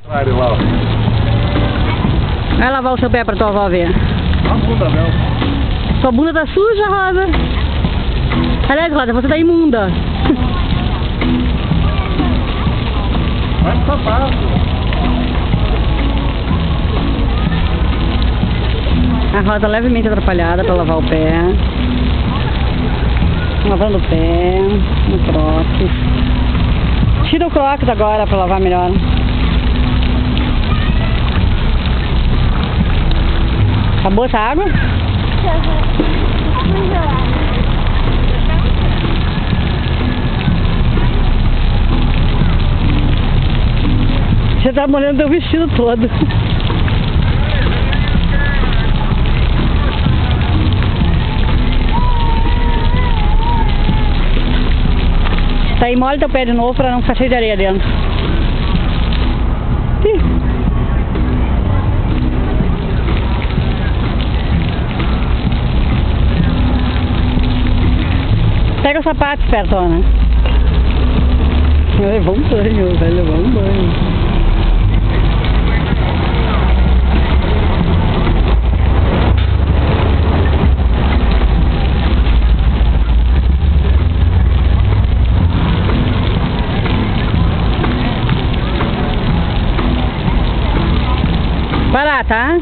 Vai lavar o seu pé pra tua avó ver. A bunda, meu. Sua bunda tá suja, Rosa. Aliás, Rosa, você tá imunda. Vai pro sapato. A Rosa levemente atrapalhada pra lavar o pé. Lavando o pé. No crocs. Tira o crocs agora pra lavar melhor. Acabou essa água? Você tá molhando teu vestido todo. Tá aí, molha teu pé de novo pra não ficar cheio de areia dentro. Ih. Pega o sapato, espertona. Vai levar um banho, vai levar um banho. Vai lá, tá?